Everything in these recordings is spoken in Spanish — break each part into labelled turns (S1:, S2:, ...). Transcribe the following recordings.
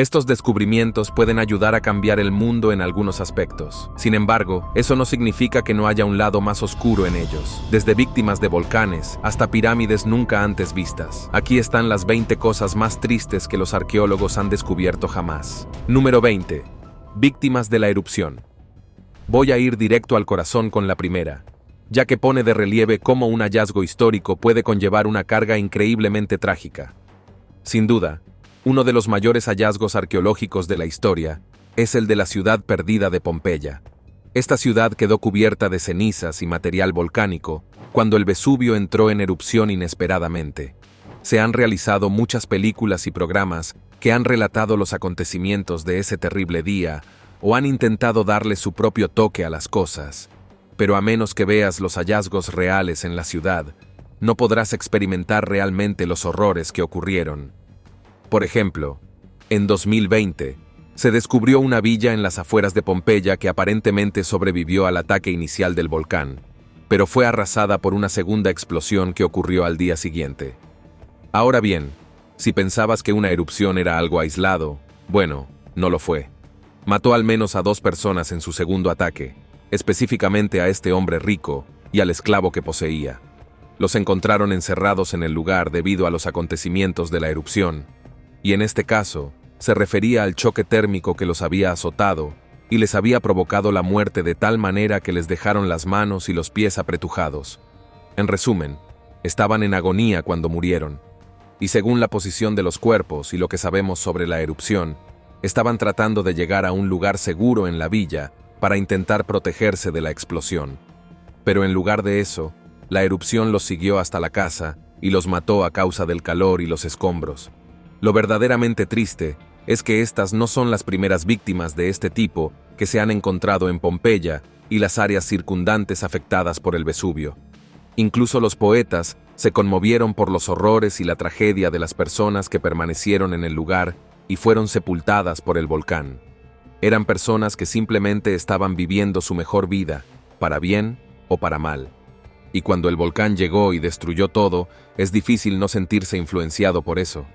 S1: Estos descubrimientos pueden ayudar a cambiar el mundo en algunos aspectos. Sin embargo, eso no significa que no haya un lado más oscuro en ellos. Desde víctimas de volcanes hasta pirámides nunca antes vistas. Aquí están las 20 cosas más tristes que los arqueólogos han descubierto jamás. Número 20. Víctimas de la erupción. Voy a ir directo al corazón con la primera, ya que pone de relieve cómo un hallazgo histórico puede conllevar una carga increíblemente trágica. Sin duda, uno de los mayores hallazgos arqueológicos de la historia es el de la ciudad perdida de Pompeya. Esta ciudad quedó cubierta de cenizas y material volcánico cuando el Vesubio entró en erupción inesperadamente. Se han realizado muchas películas y programas que han relatado los acontecimientos de ese terrible día o han intentado darle su propio toque a las cosas, pero a menos que veas los hallazgos reales en la ciudad, no podrás experimentar realmente los horrores que ocurrieron. Por ejemplo, en 2020, se descubrió una villa en las afueras de Pompeya que aparentemente sobrevivió al ataque inicial del volcán, pero fue arrasada por una segunda explosión que ocurrió al día siguiente. Ahora bien, si pensabas que una erupción era algo aislado, bueno, no lo fue. Mató al menos a 2 personas en su segundo ataque, específicamente a este hombre rico y al esclavo que poseía. Los encontraron encerrados en el lugar debido a los acontecimientos de la erupción, y en este caso, se refería al choque térmico que los había azotado y les había provocado la muerte de tal manera que les dejaron las manos y los pies apretujados. En resumen, estaban en agonía cuando murieron, y según la posición de los cuerpos y lo que sabemos sobre la erupción, estaban tratando de llegar a un lugar seguro en la villa para intentar protegerse de la explosión. Pero en lugar de eso, la erupción los siguió hasta la casa y los mató a causa del calor y los escombros. Lo verdaderamente triste es que estas no son las primeras víctimas de este tipo que se han encontrado en Pompeya y las áreas circundantes afectadas por el Vesubio. Incluso los poetas se conmovieron por los horrores y la tragedia de las personas que permanecieron en el lugar y fueron sepultadas por el volcán. Eran personas que simplemente estaban viviendo su mejor vida, para bien o para mal. Y cuando el volcán llegó y destruyó todo, es difícil no sentirse influenciado por eso.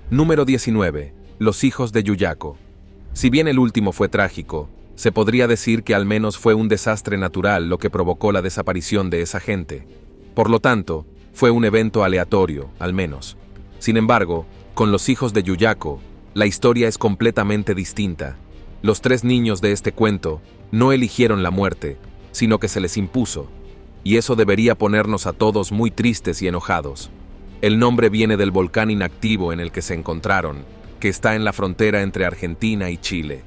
S1: Número 19. Los hijos de Yuyako. Si bien el último fue trágico, se podría decir que al menos fue un desastre natural lo que provocó la desaparición de esa gente. Por lo tanto, fue un evento aleatorio, al menos. Sin embargo, con los hijos de Yuyako, la historia es completamente distinta. Los 3 niños de este cuento no eligieron la muerte, sino que se les impuso. Y eso debería ponernos a todos muy tristes y enojados. El nombre viene del volcán inactivo en el que se encontraron, que está en la frontera entre Argentina y Chile.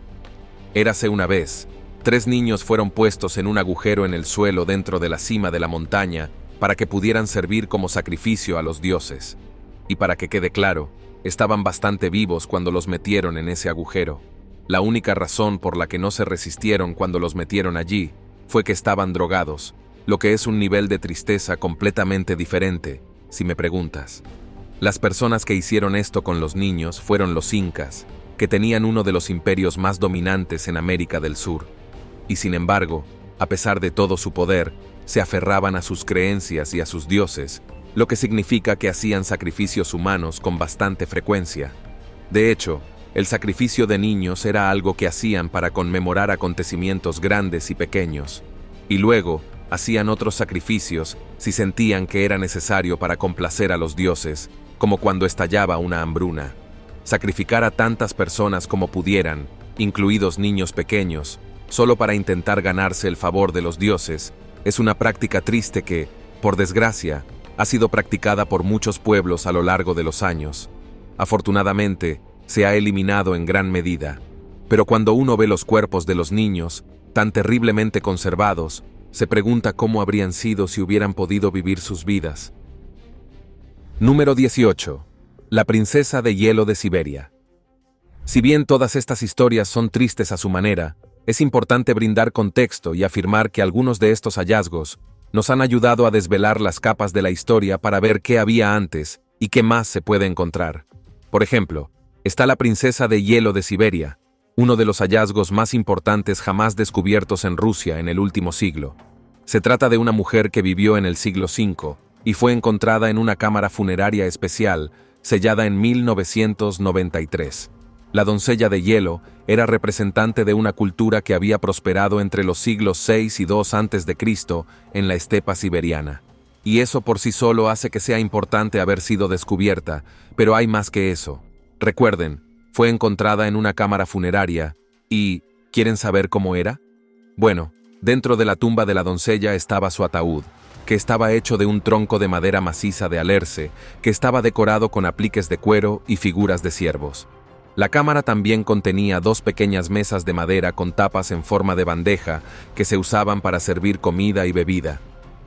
S1: Érase una vez, 3 niños fueron puestos en un agujero en el suelo dentro de la cima de la montaña para que pudieran servir como sacrificio a los dioses. Y para que quede claro, estaban bastante vivos cuando los metieron en ese agujero. La única razón por la que no se resistieron cuando los metieron allí fue que estaban drogados, lo que es un nivel de tristeza completamente diferente, si me preguntas. Las personas que hicieron esto con los niños fueron los incas, que tenían uno de los imperios más dominantes en América del Sur. Y sin embargo, a pesar de todo su poder, se aferraban a sus creencias y a sus dioses, lo que significa que hacían sacrificios humanos con bastante frecuencia. De hecho, el sacrificio de niños era algo que hacían para conmemorar acontecimientos grandes y pequeños, y luego hacían otros sacrificios si sentían que era necesario para complacer a los dioses, como cuando estallaba una hambruna. Sacrificar a tantas personas como pudieran, incluidos niños pequeños, solo para intentar ganarse el favor de los dioses, es una práctica triste que, por desgracia, ha sido practicada por muchos pueblos a lo largo de los años. Afortunadamente, se ha eliminado en gran medida, pero cuando uno ve los cuerpos de los niños, tan terriblemente conservados, se pregunta cómo habrían sido si hubieran podido vivir sus vidas. Número 18. La princesa de hielo de Siberia. Si bien todas estas historias son tristes a su manera, es importante brindar contexto y afirmar que algunos de estos hallazgos nos han ayudado a desvelar las capas de la historia para ver qué había antes y qué más se puede encontrar. Por ejemplo, está la princesa de hielo de Siberia, uno de los hallazgos más importantes jamás descubiertos en Rusia en el último siglo. Se trata de una mujer que vivió en el siglo V y fue encontrada en una cámara funeraria especial sellada en 1993. La doncella de hielo era representante de una cultura que había prosperado entre los siglos 6 y 2 a.C. en la estepa siberiana. Y eso por sí solo hace que sea importante haber sido descubierta, pero hay más que eso. Recuerden, fue encontrada en una cámara funeraria y... ¿quieren saber cómo era? Bueno, dentro de la tumba de la doncella estaba su ataúd, que estaba hecho de un tronco de madera maciza de alerce, que estaba decorado con apliques de cuero y figuras de ciervos. La cámara también contenía 2 pequeñas mesas de madera con tapas en forma de bandeja que se usaban para servir comida y bebida,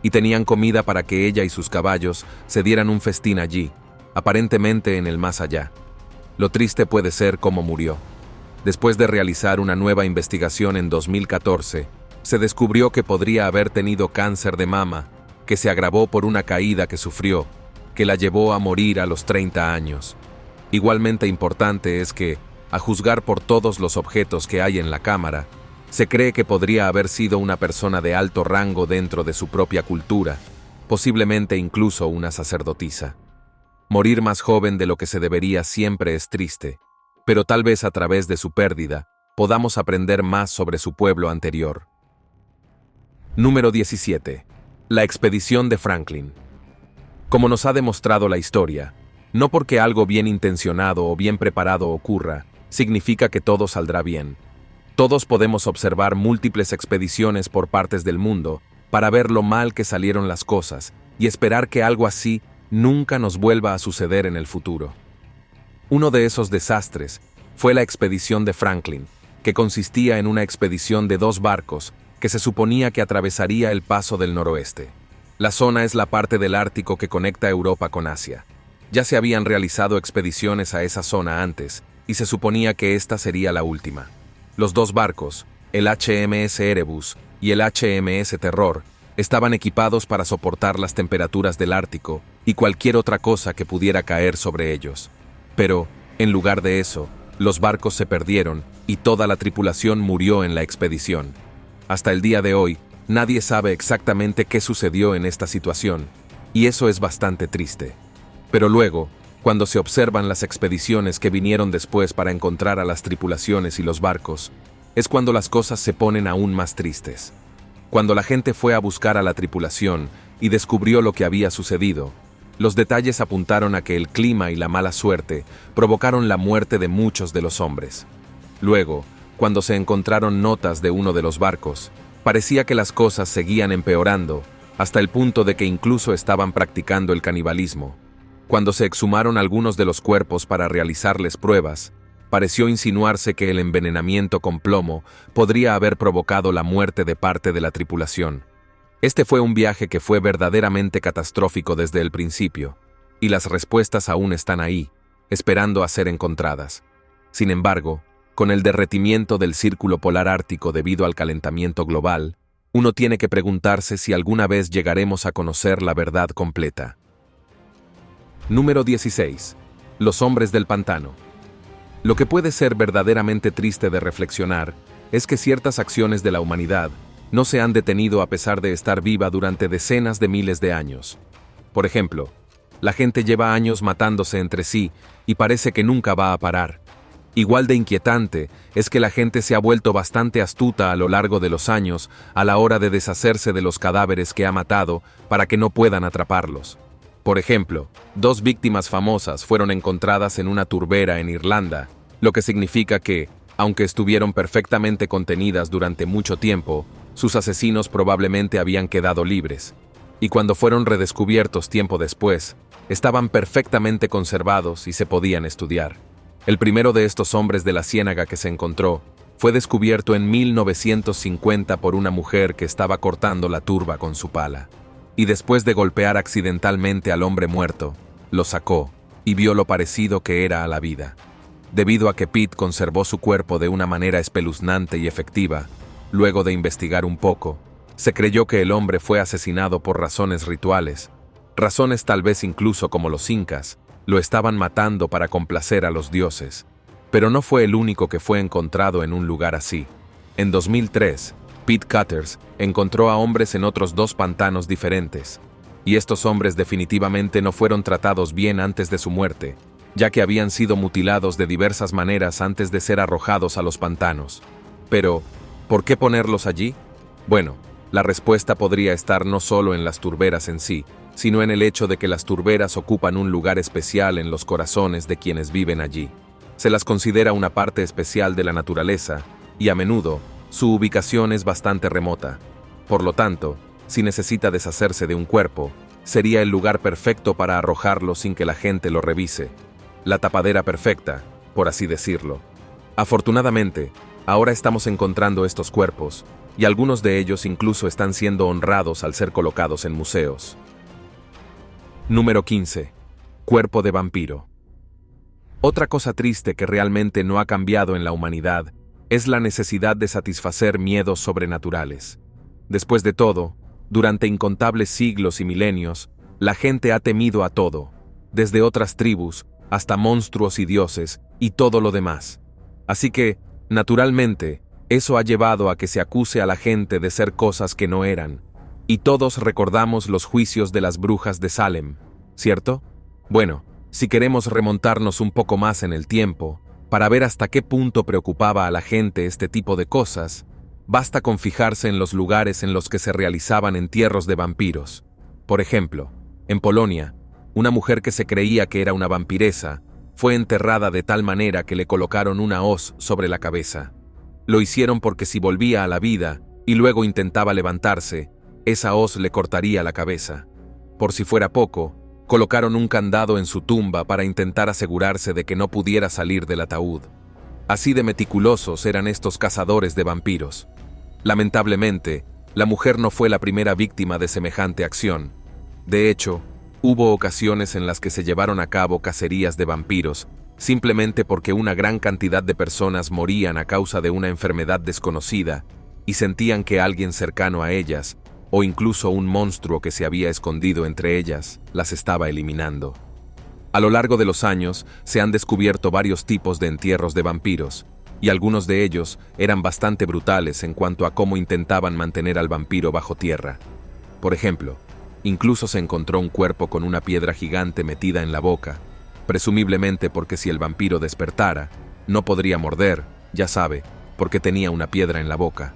S1: y tenían comida para que ella y sus caballos se dieran un festín allí, aparentemente en el más allá. Lo triste puede ser cómo murió. Después de realizar una nueva investigación en 2014, se descubrió que podría haber tenido cáncer de mama, que se agravó por una caída que sufrió, que la llevó a morir a los 30 años. Igualmente importante es que, a juzgar por todos los objetos que hay en la cámara, se cree que podría haber sido una persona de alto rango dentro de su propia cultura, posiblemente incluso una sacerdotisa. Morir más joven de lo que se debería siempre es triste, pero tal vez a través de su pérdida podamos aprender más sobre su pueblo anterior. Número 17. La expedición de Franklin. Como nos ha demostrado la historia, no porque algo bien intencionado o bien preparado ocurra, significa que todo saldrá bien. Todos podemos observar múltiples expediciones por partes del mundo para ver lo mal que salieron las cosas y esperar que algo así nunca nos vuelva a suceder en el futuro. Uno de esos desastres fue la expedición de Franklin, que consistía en una expedición de 2 barcos que se suponía que atravesaría el Paso del Noroeste. La zona es la parte del Ártico que conecta Europa con Asia. Ya se habían realizado expediciones a esa zona antes, y se suponía que esta sería la última. Los 2 barcos, el HMS Erebus y el HMS Terror, estaban equipados para soportar las temperaturas del Ártico y cualquier otra cosa que pudiera caer sobre ellos. Pero, en lugar de eso, los barcos se perdieron y toda la tripulación murió en la expedición. Hasta el día de hoy, nadie sabe exactamente qué sucedió en esta situación, y eso es bastante triste. Pero luego, cuando se observan las expediciones que vinieron después para encontrar a las tripulaciones y los barcos, es cuando las cosas se ponen aún más tristes. Cuando la gente fue a buscar a la tripulación y descubrió lo que había sucedido, los detalles apuntaron a que el clima y la mala suerte provocaron la muerte de muchos de los hombres. Luego, cuando se encontraron notas de uno de los barcos, parecía que las cosas seguían empeorando, hasta el punto de que incluso estaban practicando el canibalismo. Cuando se exhumaron algunos de los cuerpos para realizarles pruebas, pareció insinuarse que el envenenamiento con plomo podría haber provocado la muerte de parte de la tripulación. Este fue un viaje que fue verdaderamente catastrófico desde el principio, y las respuestas aún están ahí, esperando a ser encontradas. Sin embargo, con el derretimiento del círculo polar ártico debido al calentamiento global, uno tiene que preguntarse si alguna vez llegaremos a conocer la verdad completa. Número 16. Los hombres del pantano. Lo que puede ser verdaderamente triste de reflexionar es que ciertas acciones de la humanidad no se han detenido a pesar de estar viva durante decenas de miles de años. Por ejemplo, la gente lleva años matándose entre sí y parece que nunca va a parar. Igual de inquietante es que la gente se ha vuelto bastante astuta a lo largo de los años a la hora de deshacerse de los cadáveres que ha matado para que no puedan atraparlos. Por ejemplo, 2 víctimas famosas fueron encontradas en una turbera en Irlanda, lo que significa que, aunque estuvieron perfectamente contenidas durante mucho tiempo, sus asesinos probablemente habían quedado libres. Y cuando fueron redescubiertos tiempo después, estaban perfectamente conservados y se podían estudiar. El primero de estos hombres de la ciénaga que se encontró fue descubierto en 1950 por una mujer que estaba cortando la turba con su pala. Y después de golpear accidentalmente al hombre muerto, lo sacó y vio lo parecido que era a la vida. Debido a que Pete conservó su cuerpo de una manera espeluznante y efectiva, luego de investigar un poco, se creyó que el hombre fue asesinado por razones rituales, razones tal vez incluso como los incas, lo estaban matando para complacer a los dioses. Pero no fue el único que fue encontrado en un lugar así. En 2003, Pete Cutters encontró a hombres en otros 2 pantanos diferentes. Y estos hombres definitivamente no fueron tratados bien antes de su muerte, ya que habían sido mutilados de diversas maneras antes de ser arrojados a los pantanos. Pero, ¿por qué ponerlos allí? Bueno, la respuesta podría estar no solo en las turberas en sí, sino en el hecho de que las turberas ocupan un lugar especial en los corazones de quienes viven allí. Se las considera una parte especial de la naturaleza, y a menudo, su ubicación es bastante remota. Por lo tanto, si necesita deshacerse de un cuerpo, sería el lugar perfecto para arrojarlo sin que la gente lo revise. La tapadera perfecta, por así decirlo. Afortunadamente, ahora estamos encontrando estos cuerpos, y algunos de ellos incluso están siendo honrados al ser colocados en museos. Número 15. Cuerpo de vampiro. Otra cosa triste que realmente no ha cambiado en la humanidad es la necesidad de satisfacer miedos sobrenaturales. Después de todo, durante incontables siglos y milenios, la gente ha temido a todo, desde otras tribus hasta monstruos y dioses y todo lo demás. Así que, naturalmente, eso ha llevado a que se acuse a la gente de ser cosas que no eran. Y todos recordamos los juicios de las brujas de Salem, ¿cierto? Bueno, si queremos remontarnos un poco más en el tiempo, para ver hasta qué punto preocupaba a la gente este tipo de cosas, basta con fijarse en los lugares en los que se realizaban entierros de vampiros. Por ejemplo, en Polonia, una mujer que se creía que era una vampiresa fue enterrada de tal manera que le colocaron una hoz sobre la cabeza. Lo hicieron porque si volvía a la vida y luego intentaba levantarse, esa hoz le cortaría la cabeza. Por si fuera poco, colocaron un candado en su tumba para intentar asegurarse de que no pudiera salir del ataúd. Así de meticulosos eran estos cazadores de vampiros. Lamentablemente, la mujer no fue la primera víctima de semejante acción. De hecho, hubo ocasiones en las que se llevaron a cabo cacerías de vampiros, simplemente porque una gran cantidad de personas morían a causa de una enfermedad desconocida y sentían que alguien cercano a ellas, o incluso un monstruo que se había escondido entre ellas, las estaba eliminando. A lo largo de los años, se han descubierto varios tipos de entierros de vampiros, y algunos de ellos eran bastante brutales en cuanto a cómo intentaban mantener al vampiro bajo tierra. Por ejemplo, incluso se encontró un cuerpo con una piedra gigante metida en la boca, presumiblemente porque si el vampiro despertara, no podría morder, ya sabe, porque tenía una piedra en la boca.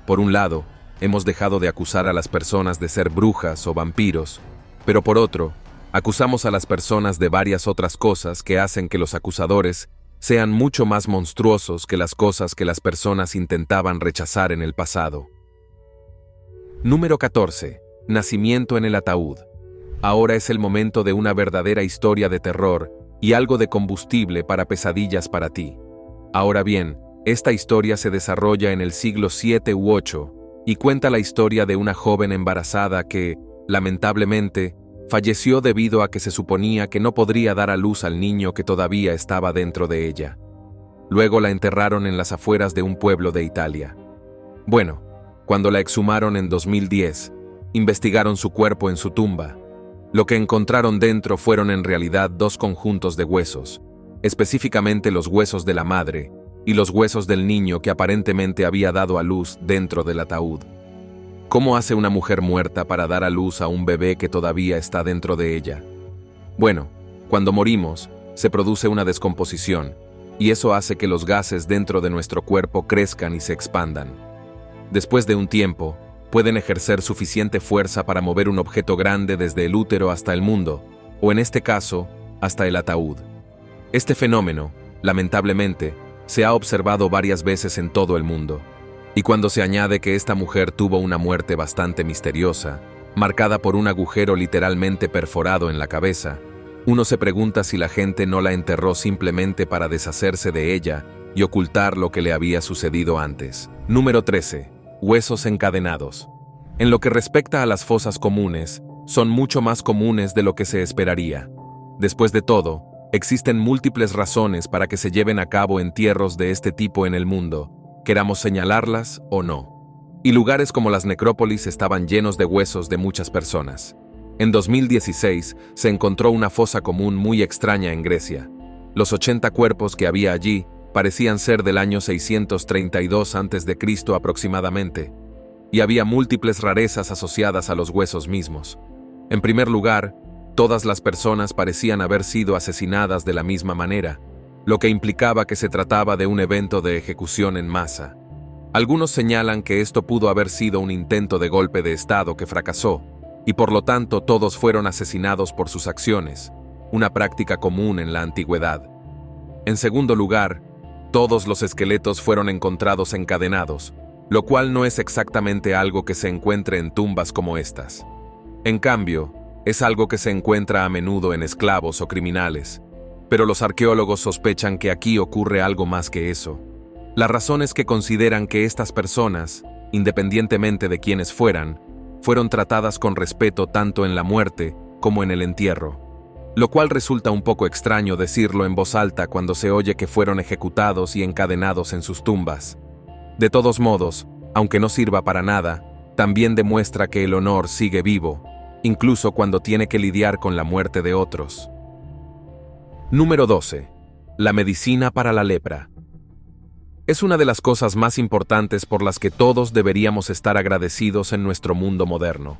S1: Por un lado, hemos dejado de acusar a las personas de ser brujas o vampiros, pero por otro, acusamos a las personas de varias otras cosas que hacen que los acusadores sean mucho más monstruosos que las cosas que las personas intentaban rechazar en el pasado. Número 14. Nacimiento en el ataúd. Ahora es el momento de una verdadera historia de terror y algo de combustible para pesadillas para ti. Ahora bien, esta historia se desarrolla en el siglo VII u VIII, y cuenta la historia de una joven embarazada que, lamentablemente, falleció debido a que se suponía que no podría dar a luz al niño que todavía estaba dentro de ella. Luego la enterraron en las afueras de un pueblo de Italia. Bueno, cuando la exhumaron en 2010, investigaron su cuerpo en su tumba. Lo que encontraron dentro fueron en realidad dos conjuntos de huesos, específicamente los huesos de la madre, y los huesos del niño que aparentemente había dado a luz dentro del ataúd. ¿Cómo hace una mujer muerta para dar a luz a un bebé que todavía está dentro de ella? Bueno, cuando morimos, se produce una descomposición, y eso hace que los gases dentro de nuestro cuerpo crezcan y se expandan. Después de un tiempo, pueden ejercer suficiente fuerza para mover un objeto grande desde el útero hasta el mundo, o en este caso, hasta el ataúd. Este fenómeno, lamentablemente, se ha observado varias veces en todo el mundo. Y cuando se añade que esta mujer tuvo una muerte bastante misteriosa, marcada por un agujero literalmente perforado en la cabeza, uno se pregunta si la gente no la enterró simplemente para deshacerse de ella y ocultar lo que le había sucedido antes. Número 13. Huesos encadenados. En lo que respecta a las fosas comunes, son mucho más comunes de lo que se esperaría. Después de todo, existen múltiples razones para que se lleven a cabo entierros de este tipo en el mundo, queramos señalarlas o no. Y lugares como las necrópolis estaban llenos de huesos de muchas personas. En 2016 se encontró una fosa común muy extraña en Grecia. Los 80 cuerpos que había allí parecían ser del año 632 a.C. aproximadamente, y había múltiples rarezas asociadas a los huesos mismos. En primer lugar, todas las personas parecían haber sido asesinadas de la misma manera, lo que implicaba que se trataba de un evento de ejecución en masa. Algunos señalan que esto pudo haber sido un intento de golpe de Estado que fracasó, y por lo tanto todos fueron asesinados por sus acciones, una práctica común en la antigüedad. En segundo lugar, todos los esqueletos fueron encontrados encadenados, lo cual no es exactamente algo que se encuentre en tumbas como estas. En cambio, es algo que se encuentra a menudo en esclavos o criminales, pero los arqueólogos sospechan que aquí ocurre algo más que eso. La razón es que consideran que estas personas, independientemente de quiénes fueran tratadas con respeto tanto en la muerte como en el entierro, lo cual resulta un poco extraño decirlo en voz alta cuando se oye que fueron ejecutados y encadenados en sus tumbas. De todos modos, aunque no sirva para nada, también demuestra que el honor sigue vivo, incluso cuando tiene que lidiar con la muerte de otros. Número 12. La medicina para la lepra. Es una de las cosas más importantes por las que todos deberíamos estar agradecidos en nuestro mundo moderno.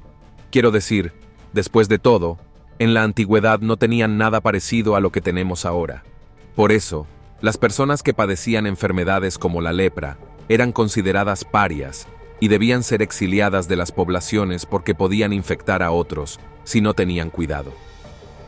S1: Quiero decir, después de todo, en la antigüedad no tenían nada parecido a lo que tenemos ahora. Por eso, las personas que padecían enfermedades como la lepra eran consideradas parias y debían ser exiliadas de las poblaciones porque podían infectar a otros si no tenían cuidado.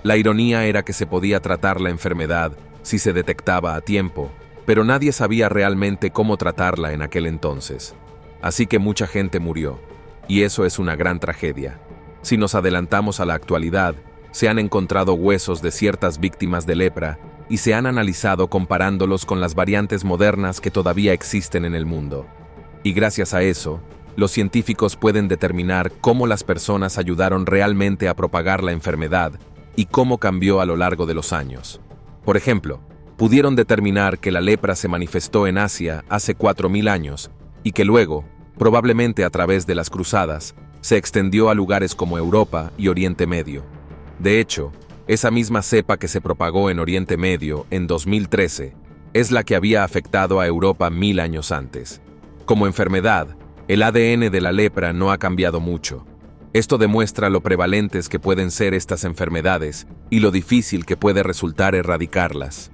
S1: La ironía era que se podía tratar la enfermedad si se detectaba a tiempo, pero nadie sabía realmente cómo tratarla en aquel entonces. Así que mucha gente murió, y eso es una gran tragedia. Si nos adelantamos a la actualidad, se han encontrado huesos de ciertas víctimas de lepra y se han analizado comparándolos con las variantes modernas que todavía existen en el mundo. Y gracias a eso, los científicos pueden determinar cómo las personas ayudaron realmente a propagar la enfermedad y cómo cambió a lo largo de los años. Por ejemplo, pudieron determinar que la lepra se manifestó en Asia hace 4000 años y que luego, probablemente a través de las cruzadas, se extendió a lugares como Europa y Oriente Medio. De hecho, esa misma cepa que se propagó en Oriente Medio en 2013 es la que había afectado a Europa 1000 años antes. Como enfermedad, el ADN de la lepra no ha cambiado mucho. Esto demuestra lo prevalentes que pueden ser estas enfermedades y lo difícil que puede resultar erradicarlas.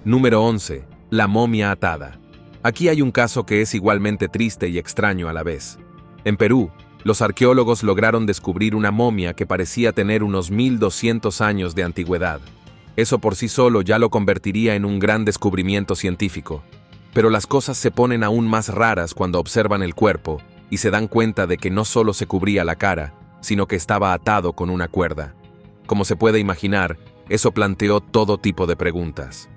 S1: Número 11. La momia atada. Aquí hay un caso que es igualmente triste y extraño a la vez. En Perú, los arqueólogos lograron descubrir una momia que parecía tener unos 1200 años de antigüedad. Eso por sí solo ya lo convertiría en un gran descubrimiento científico. Pero las cosas se ponen aún más raras cuando observan el cuerpo y se dan cuenta de que no solo se cubría la cara, sino que estaba atado con una cuerda. Como se puede imaginar, eso planteó todo tipo de preguntas.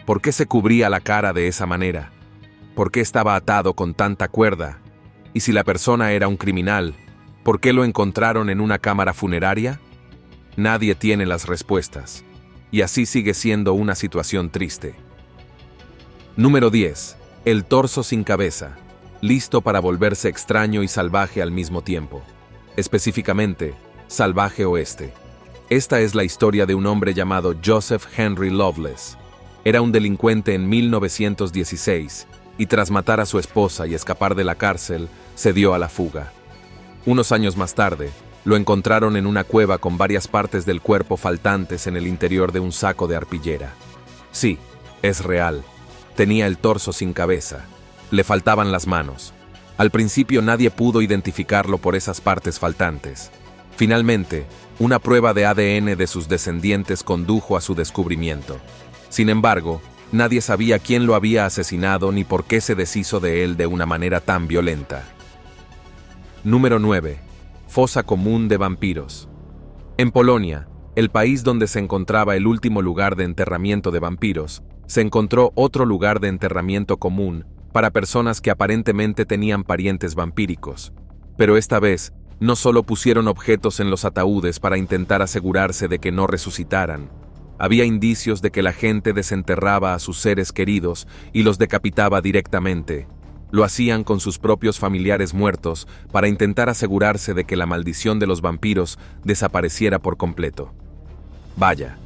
S1: ¿Por qué se cubría la cara de esa manera? ¿Por qué estaba atado con tanta cuerda? Y si la persona era un criminal, ¿por qué lo encontraron en una cámara funeraria? Nadie tiene las respuestas. Y así sigue siendo una situación triste. Número 10. El torso sin cabeza, listo para volverse extraño y salvaje al mismo tiempo. Específicamente, salvaje oeste. Esta es la historia de un hombre llamado Joseph Henry Loveless. Era un delincuente en 1916 y tras matar a su esposa y escapar de la cárcel, se dio a la fuga. Unos años más tarde, lo encontraron en una cueva con varias partes del cuerpo faltantes en el interior de un saco de arpillera. Sí, es real. Tenía el torso sin cabeza. Le faltaban las manos. Al principio nadie pudo identificarlo por esas partes faltantes. Finalmente, una prueba de ADN de sus descendientes condujo a su descubrimiento. Sin embargo, nadie sabía quién lo había asesinado ni por qué se deshizo de él de una manera tan violenta. Número 9. Fosa común de vampiros. En Polonia, el país donde se encontraba el último lugar de enterramiento de vampiros, se encontró otro lugar de enterramiento común para personas que aparentemente tenían parientes vampíricos. Pero esta vez, no solo pusieron objetos en los ataúdes para intentar asegurarse de que no resucitaran. Había indicios de que la gente desenterraba a sus seres queridos y los decapitaba directamente. Lo hacían con sus propios familiares muertos para intentar asegurarse de que la maldición de los vampiros desapareciera por completo. Vaya,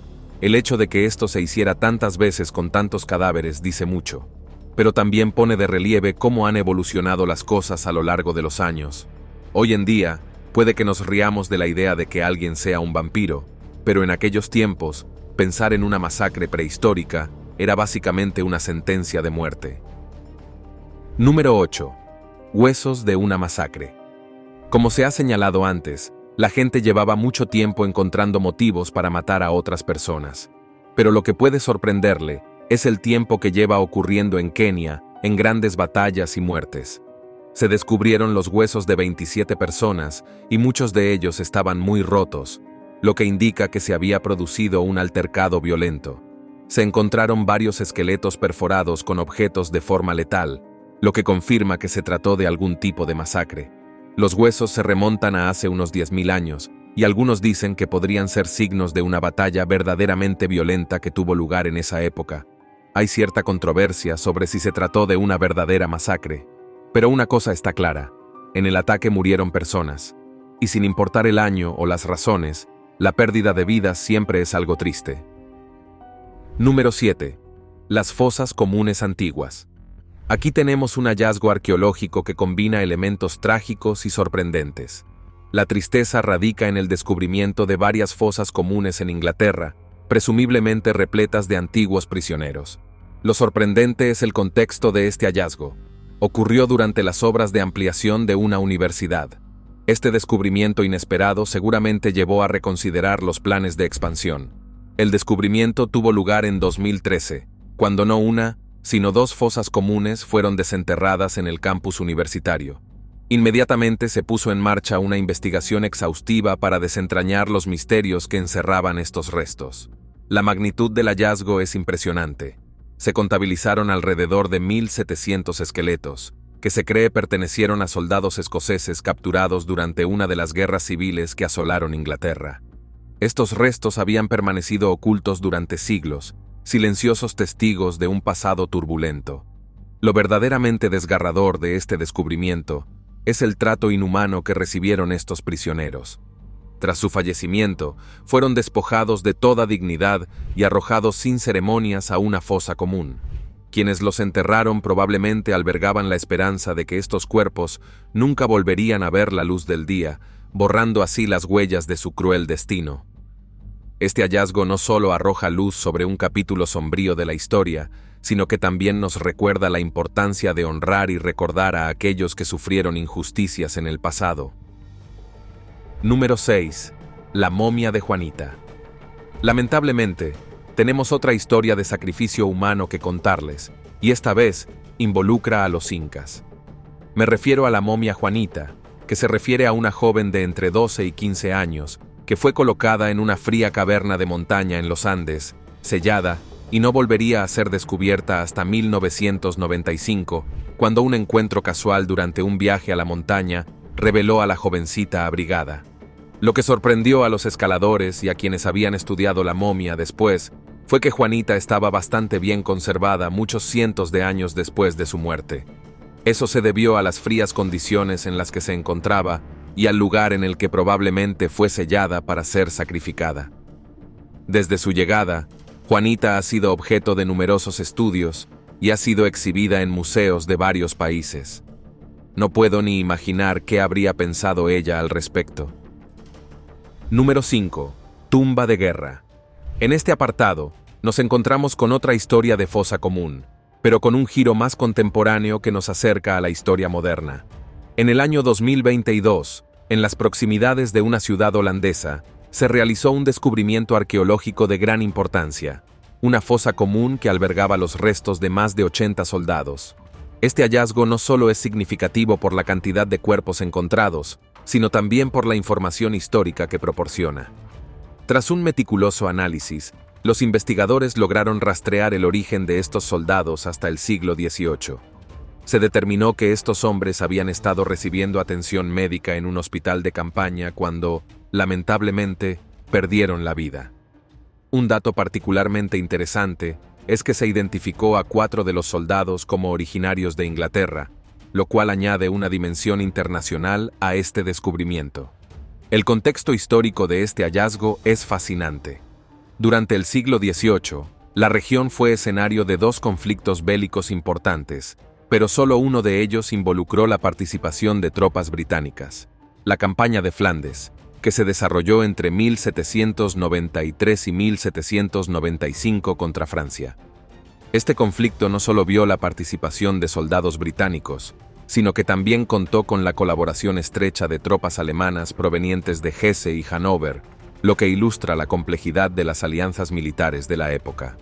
S1: el hecho de que esto se hiciera tantas veces con tantos cadáveres dice mucho, pero también pone de relieve cómo han evolucionado las cosas a lo largo de los años. Hoy en día, Puede que nos riamos de la idea de que alguien sea un vampiro, pero en aquellos tiempos, pensar en una masacre prehistórica era básicamente una sentencia de muerte. Número 8. Huesos de una masacre. Como se ha señalado antes, la gente llevaba mucho tiempo encontrando motivos para matar a otras personas. Pero lo que puede sorprenderle es el tiempo que lleva ocurriendo en Kenia, en grandes batallas y muertes. Se descubrieron los huesos de 27 personas y muchos de ellos estaban muy rotos, lo que indica que se había producido un altercado violento. Se encontraron varios esqueletos perforados con objetos de forma letal, lo que confirma que se trató de algún tipo de masacre. Los huesos se remontan a hace unos 10.000 años, y algunos dicen que podrían ser signos de una batalla verdaderamente violenta que tuvo lugar en esa época. Hay cierta controversia sobre si se trató de una verdadera masacre. Pero una cosa está clara, en el ataque murieron personas, y sin importar el año o las razones, la pérdida de vidas siempre es algo triste. Número 7. Las fosas comunes antiguas. Aquí tenemos un hallazgo arqueológico que combina elementos trágicos y sorprendentes. La tristeza radica en el descubrimiento de varias fosas comunes en Inglaterra, presumiblemente repletas de antiguos prisioneros. Lo sorprendente es el contexto de este hallazgo. Ocurrió durante las obras de ampliación de una universidad. Este descubrimiento inesperado seguramente llevó a reconsiderar los planes de expansión. El descubrimiento tuvo lugar en 2013, cuando no una, sino 2 fosas comunes fueron desenterradas en el campus universitario. Inmediatamente se puso en marcha una investigación exhaustiva para desentrañar los misterios que encerraban estos restos. La magnitud del hallazgo es impresionante. Se contabilizaron alrededor de 1.700 esqueletos, que se cree pertenecieron a soldados escoceses capturados durante una de las guerras civiles que asolaron Inglaterra. Estos restos habían permanecido ocultos durante siglos, silenciosos testigos de un pasado turbulento. Lo verdaderamente desgarrador de este descubrimiento es el trato inhumano que recibieron estos prisioneros. Tras su fallecimiento, fueron despojados de toda dignidad y arrojados sin ceremonias a una fosa común. Quienes los enterraron probablemente albergaban la esperanza de que estos cuerpos nunca volverían a ver la luz del día, borrando así las huellas de su cruel destino. Este hallazgo no solo arroja luz sobre un capítulo sombrío de la historia, sino que también nos recuerda la importancia de honrar y recordar a aquellos que sufrieron injusticias en el pasado. Número 6. La momia de Juanita. Lamentablemente, tenemos otra historia de sacrificio humano que contarles, y esta vez involucra a los incas. Me refiero a la momia Juanita, que se refiere a una joven de entre 12 y 15 años, que fue colocada en una fría caverna de montaña en los Andes, sellada, y no volvería a ser descubierta hasta 1995, cuando un encuentro casual durante un viaje a la montaña reveló a la jovencita abrigada. Lo que sorprendió a los escaladores y a quienes habían estudiado la momia después fue que Juanita estaba bastante bien conservada muchos cientos de años después de su muerte. Eso se debió a las frías condiciones en las que se encontraba y al lugar en el que probablemente fue sellada para ser sacrificada. Desde su llegada, Juanita ha sido objeto de numerosos estudios y ha sido exhibida en museos de varios países. No puedo ni imaginar qué habría pensado ella al respecto. Número 5. Tumba de guerra. En este apartado, nos encontramos con otra historia de fosa común, pero con un giro más contemporáneo que nos acerca a la historia moderna. En el año 2022, en las proximidades de una ciudad holandesa, se realizó un descubrimiento arqueológico de gran importancia, una fosa común que albergaba los restos de más de 80 soldados. Este hallazgo no solo es significativo por la cantidad de cuerpos encontrados, sino también por la información histórica que proporciona. Tras un meticuloso análisis, los investigadores lograron rastrear el origen de estos soldados hasta el siglo XVIII. Se determinó que estos hombres habían estado recibiendo atención médica en un hospital de campaña cuando, lamentablemente, perdieron la vida. Un dato particularmente interesante es que se identificó a 4 de los soldados como originarios de Inglaterra, lo cual añade una dimensión internacional a este descubrimiento. El contexto histórico de este hallazgo es fascinante. Durante el siglo XVIII, la región fue escenario de 2 conflictos bélicos importantes, pero solo uno de ellos involucró la participación de tropas británicas. la campaña de Flandes, que se desarrolló entre 1793 y 1795 contra Francia. Este conflicto no solo vio la participación de soldados británicos, sino que también contó con la colaboración estrecha de tropas alemanas provenientes de Hesse y Hannover, lo que ilustra la complejidad de las alianzas militares de la época.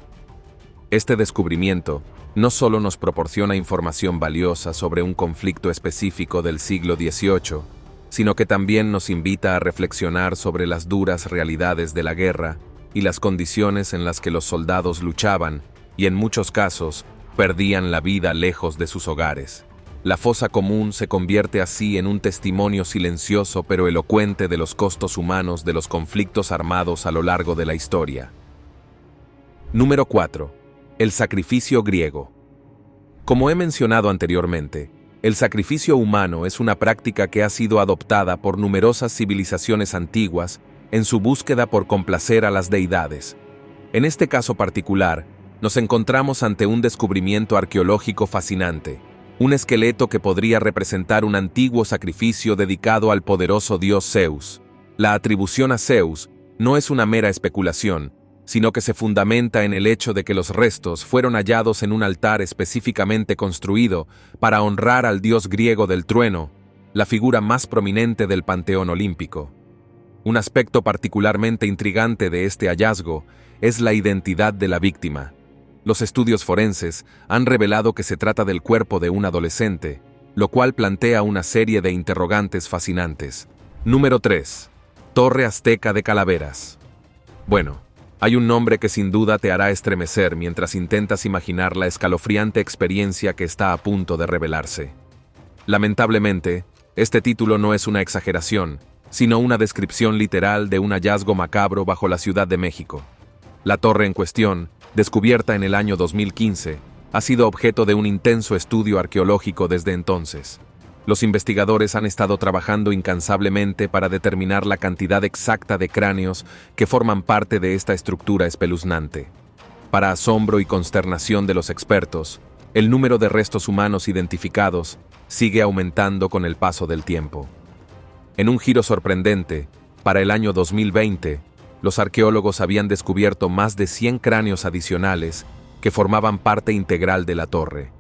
S1: Este descubrimiento no solo nos proporciona información valiosa sobre un conflicto específico del siglo XVIII, sino que también nos invita a reflexionar sobre las duras realidades de la guerra y las condiciones en las que los soldados luchaban y en muchos casos perdían la vida lejos de sus hogares. La fosa común se convierte así en un testimonio silencioso pero elocuente de los costos humanos de los conflictos armados a lo largo de la historia. Número 4. El sacrificio griego. Como he mencionado anteriormente, el sacrificio humano es una práctica que ha sido adoptada por numerosas civilizaciones antiguas en su búsqueda por complacer a las deidades. En este caso particular, nos encontramos ante un descubrimiento arqueológico fascinante, un esqueleto que podría representar un antiguo sacrificio dedicado al poderoso dios Zeus. La atribución a Zeus no es una mera especulación, sino que se fundamenta en el hecho de que los restos fueron hallados en un altar específicamente construido para honrar al dios griego del trueno, la figura más prominente del panteón olímpico. Un aspecto particularmente intrigante de este hallazgo es la identidad de la víctima. Los estudios forenses han revelado que se trata del cuerpo de un adolescente, lo cual plantea una serie de interrogantes fascinantes. Número 3. Torre Azteca de Calaveras. Bueno, hay un nombre que sin duda te hará estremecer mientras intentas imaginar la escalofriante experiencia que está a punto de revelarse. Lamentablemente, este título no es una exageración, sino una descripción literal de un hallazgo macabro bajo la Ciudad de México. La torre en cuestión, descubierta en el año 2015, ha sido objeto de un intenso estudio arqueológico desde entonces. Los investigadores han estado trabajando incansablemente para determinar la cantidad exacta de cráneos que forman parte de esta estructura espeluznante. Para asombro y consternación de los expertos, el número de restos humanos identificados sigue aumentando con el paso del tiempo. En un giro sorprendente, para el año 2020, los arqueólogos habían descubierto más de 100 cráneos adicionales que formaban parte integral de la torre.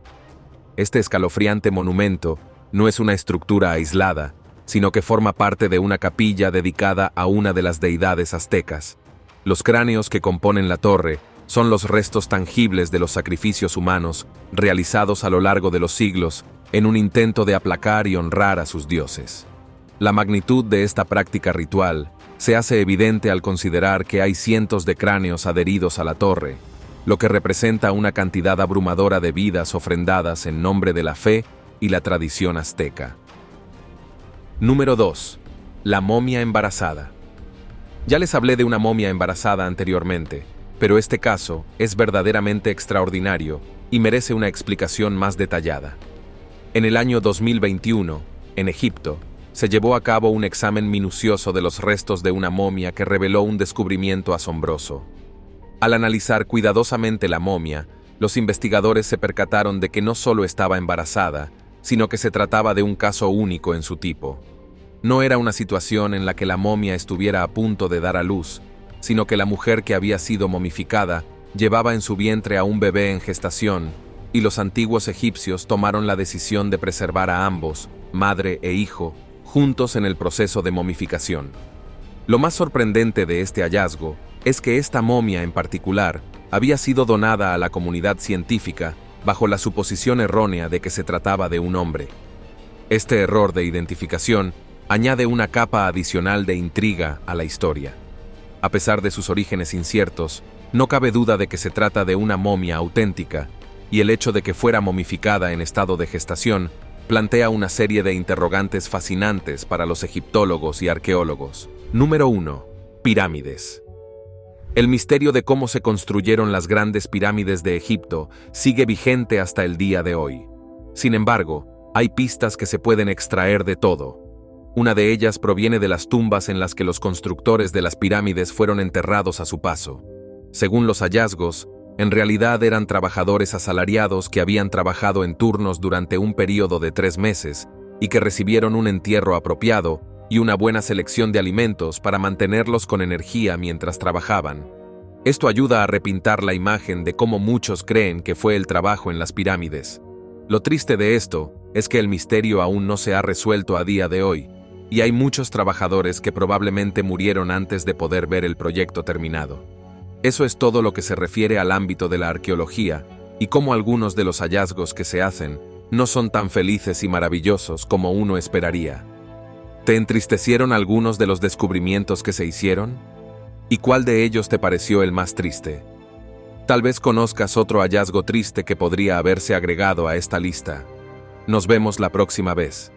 S1: Este escalofriante monumento no es una estructura aislada, sino que forma parte de una capilla dedicada a una de las deidades aztecas. Los cráneos que componen la torre son los restos tangibles de los sacrificios humanos realizados a lo largo de los siglos en un intento de aplacar y honrar a sus dioses. La magnitud de esta práctica ritual se hace evidente al considerar que hay cientos de cráneos adheridos a la torre, lo que representa una cantidad abrumadora de vidas ofrendadas en nombre de la fe y la tradición azteca. Número 2. La momia embarazada. Ya les hablé de una momia embarazada anteriormente, pero este caso es verdaderamente extraordinario y merece una explicación más detallada. En el año 2021, en Egipto, se llevó a cabo un examen minucioso de los restos de una momia que reveló un descubrimiento asombroso. Al analizar cuidadosamente la momia, los investigadores se percataron de que no solo estaba embarazada, sino que se trataba de un caso único en su tipo. No era una situación en la que la momia estuviera a punto de dar a luz, sino que la mujer que había sido momificada llevaba en su vientre a un bebé en gestación, y los antiguos egipcios tomaron la decisión de preservar a ambos, madre e hijo, juntos en el proceso de momificación. Lo más sorprendente de este hallazgo es que esta momia en particular había sido donada a la comunidad científica bajo la suposición errónea de que se trataba de un hombre. Este error de identificación añade una capa adicional de intriga a la historia. A pesar de sus orígenes inciertos, no cabe duda de que se trata de una momia auténtica, y el hecho de que fuera momificada en estado de gestación plantea una serie de interrogantes fascinantes para los egiptólogos y arqueólogos. Número 1. Pirámides. El misterio de cómo se construyeron las grandes pirámides de Egipto sigue vigente hasta el día de hoy. Sin embargo, hay pistas que se pueden extraer de todo. Una de ellas proviene de las tumbas en las que los constructores de las pirámides fueron enterrados a su paso. Según los hallazgos, en realidad eran trabajadores asalariados que habían trabajado en turnos durante un periodo de 3 meses y que recibieron un entierro apropiado y una buena selección de alimentos para mantenerlos con energía mientras trabajaban. Esto ayuda a repintar la imagen de cómo muchos creen que fue el trabajo en las pirámides. Lo triste de esto es que el misterio aún no se ha resuelto a día de hoy, y hay muchos trabajadores que probablemente murieron antes de poder ver el proyecto terminado. Eso es todo lo que se refiere al ámbito de la arqueología, y cómo algunos de los hallazgos que se hacen no son tan felices y maravillosos como uno esperaría. ¿Te entristecieron algunos de los descubrimientos que se hicieron? ¿Y cuál de ellos te pareció el más triste? Tal vez conozcas otro hallazgo triste que podría haberse agregado a esta lista. Nos vemos la próxima vez.